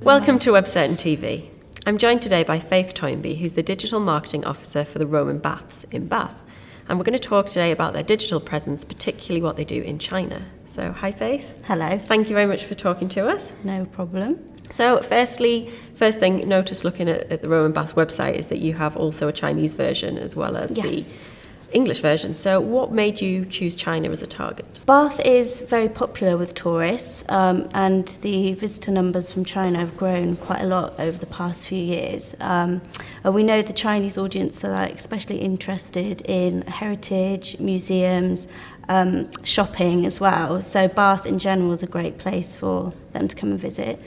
Welcome to Webcertain TV. I'm joined today by Faith Toynbee, who's the Digital Marketing Officer for the Roman Baths in Bath. And we're going to talk today about their digital presence, particularly what they do in China. So, hi Faith. Hello. Thank you very much for talking to us. No problem. So, first thing, notice looking at the Roman Baths website is that you have also a Chinese version as well as the English version. So what made you choose China as a target? Bath is very popular with tourists, and the visitor numbers from China have grown quite a lot over the past few years. We know the Chinese audience are especially interested in heritage, museums, shopping as well. So Bath in general is a great place for them to come and visit.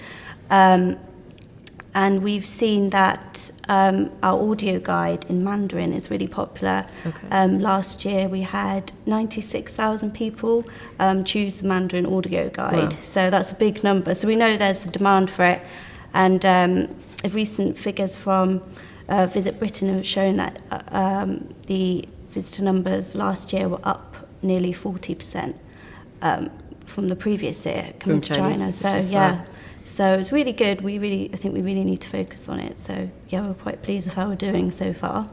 And we've seen that our audio guide in Mandarin is really popular. Okay. Last year we had 96,000 people choose the Mandarin audio guide. Wow. So that's a big number. So we know there's a demand for it. And recent figures from Visit Britain have shown that the visitor numbers last year were up nearly 40% from the previous year coming to China. So yeah. So it's really good. I think we really need to focus on it. So yeah, we're quite pleased with how we're doing so far.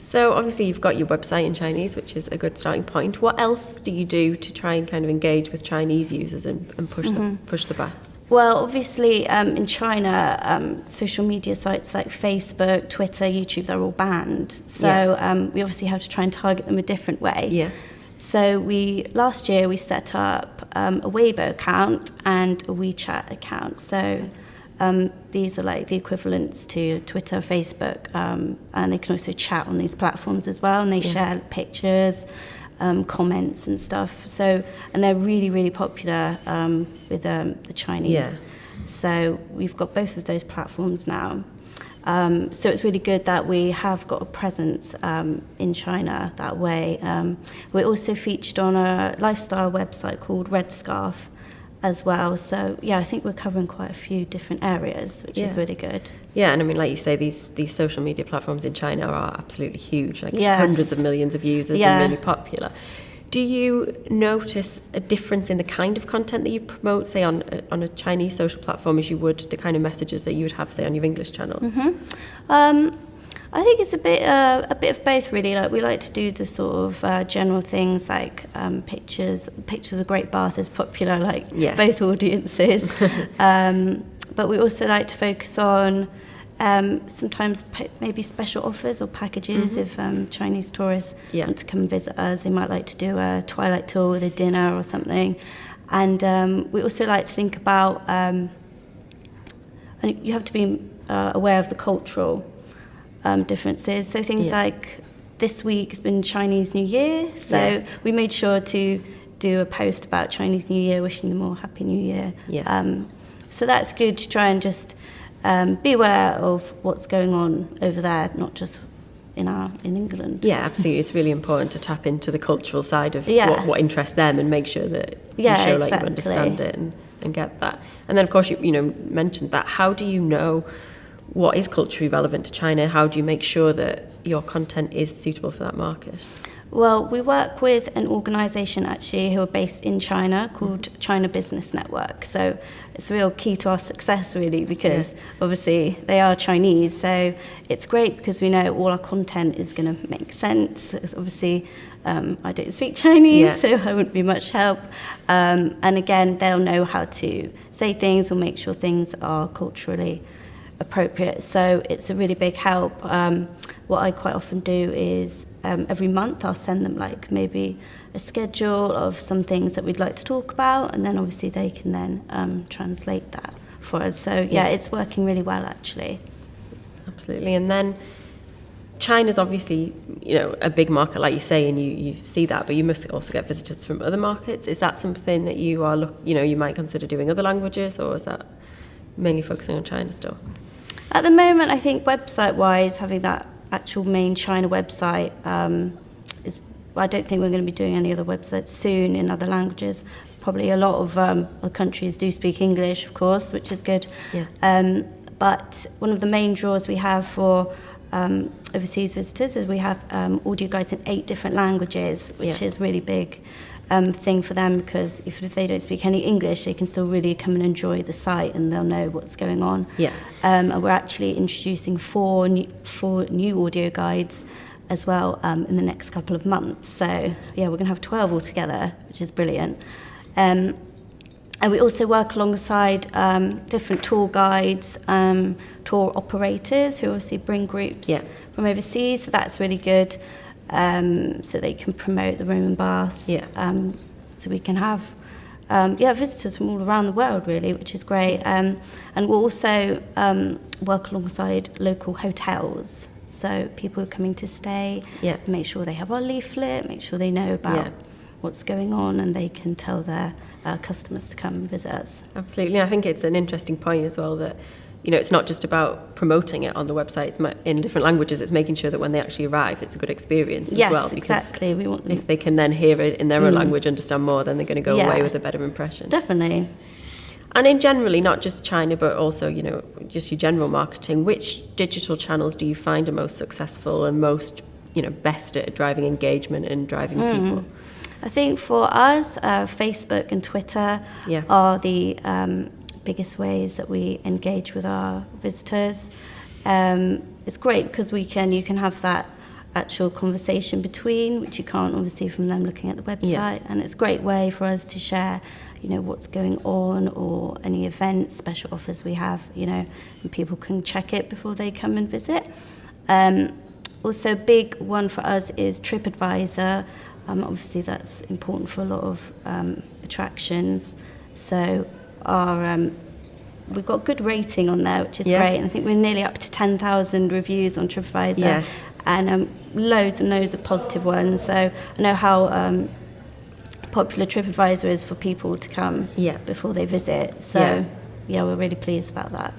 So obviously you've got your website in Chinese, which is a good starting point. What else do you do to try and kind of engage with Chinese users and push the baths? Well, obviously in China, social media sites like Facebook, Twitter, YouTube, they're all banned. So we obviously have to try and target them a different way. Yeah. So last year we set up a Weibo account and a WeChat account. So these are like the equivalents to Twitter, Facebook, and they can also chat on these platforms as well. And they share pictures, comments and stuff. So, and they're really, really popular with the Chinese. Yeah. So we've got both of those platforms now. So it's really good that we have got a presence in China that way. We're also featured on a lifestyle website called Red Scarf as well. So yeah, I think we're covering quite a few different areas, which is really good. Yeah, and I mean, like you say, these social media platforms in China are absolutely huge, hundreds of millions of users and really popular. Do you notice a difference in the kind of content that you promote, say, on a Chinese social platform as you would the kind of messages that you would have, say, on your English channels? I think it's a bit of both, really. Like we like to do the sort of general things like pictures. Pictures of Great Bath is popular, both audiences. But we also like to focus on sometimes maybe special offers or packages if Chinese tourists want to come and visit us. They might like to do a twilight tour with a dinner or something. And we also like to think about, and you have to be aware of the cultural differences. So things like this week has been Chinese New Year. So we made sure to do a post about Chinese New Year, wishing them all Happy New Year. So that's good to try and just be aware of what's going on over there, not just in England. Yeah, absolutely. It's really important to tap into the cultural side of what interests them and make sure that you show like you understand it and get that. And then, of course, you mentioned that. How do you know what is culturally relevant to China? How do you make sure that your content is suitable for that market? Well, we work with an organisation actually who are based in China called China Business Network. So it's a real key to our success, really, because obviously they are Chinese. So it's great because we know all our content is going to make sense. It's obviously, I don't speak Chinese, so I wouldn't be much help. And again, they'll know how to say things or make sure things are culturally appropriate. So it's a really big help. What I quite often do is every month I'll send them maybe a schedule of some things that we'd like to talk about, and then obviously they can then translate that for us. So it's working really well actually. Absolutely. And then China's obviously a big market, like you say, and you see that, but you must also get visitors from other markets. Is that something that you are you might consider doing other languages, or is that mainly focusing on China still? At the moment, I think website-wise, having that actual main China website I don't think we're going to be doing any other websites soon in other languages. Probably a lot of other countries do speak English, of course, which is good. But one of the main draws we have for overseas visitors is we have audio guides in 8 different languages, which is really big. thing for them, because if they don't speak any English, they can still really come and enjoy the site and they'll know what's going on. Yeah. And we're actually introducing four new audio guides as well in the next couple of months. So yeah, we're going to have 12 altogether, which is brilliant. And we also work alongside different tour guides, tour operators who obviously bring groups from overseas. So that's really good. So they can promote the Roman baths. Yeah. So we can have visitors from all around the world, really, which is great. And we'll also work alongside local hotels. So people who are coming to stay, make sure they have our leaflet, make sure they know about what's going on, and they can tell their customers to come and visit us. Absolutely. I think it's an interesting point as well that, it's not just about promoting it on the website. It's in different languages. It's making sure that when they actually arrive, it's a good experience as well. Yes, exactly. We want them. If they can then hear it in their own language, understand more, then they're going to go away with a better impression. Definitely. And in generally, not just China, but also, just your general marketing, which digital channels do you find are most successful and most, best at driving engagement and driving people? I think for us, Facebook and Twitter are the biggest ways that we engage with our visitors. It's great because you can have that actual conversation between, which you can't obviously from them looking at the website, and it's a great way for us to share what's going on or any events, special offers we have, and people can check it before they come and visit. Also, big one for us is TripAdvisor. Obviously that's important for a lot of attractions. So we've got good rating on there, which is great, and I think we're nearly up to 10,000 reviews on TripAdvisor, and loads and loads of positive ones. So I know how popular TripAdvisor is for people to come before they visit. So we're really pleased about that.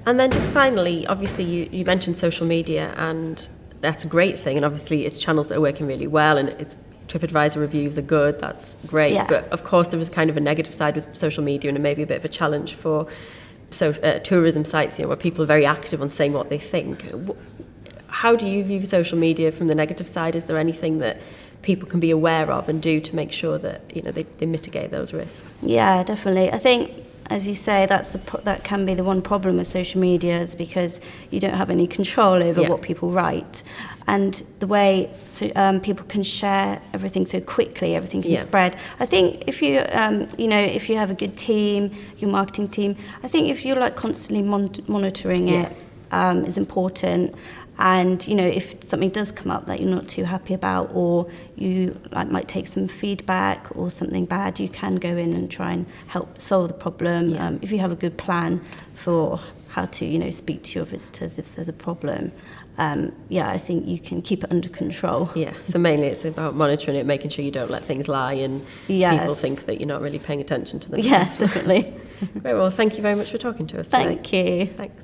And then just finally, obviously you mentioned social media, and that's a great thing, and obviously it's channels that are working really well, and it's TripAdvisor reviews are good, that's great. But of course there is kind of a negative side with social media, and maybe a bit of a challenge for tourism sites, where people are very active on saying what they think. How do you view social media from the negative side? Is there anything that people can be aware of and do to make sure that they mitigate those risks? Yeah, definitely. I think, as you say, that can be the one problem with social media, is because you don't have any control over what people write, and the way people can share everything so quickly, everything can spread. I think if you if you have a good team, your marketing team, I think if you're constantly monitoring it is important. And if something does come up that you're not too happy about, or you might take some feedback or something bad, you can go in and try and help solve the problem. If you have a good plan for how to speak to your visitors if there's a problem, I think you can keep it under control. So mainly it's about monitoring it, making sure you don't let things lie, and people think that you're not really paying attention to them. Definitely. Great. Well, thank you very much for talking to us today. Thank you. Thanks.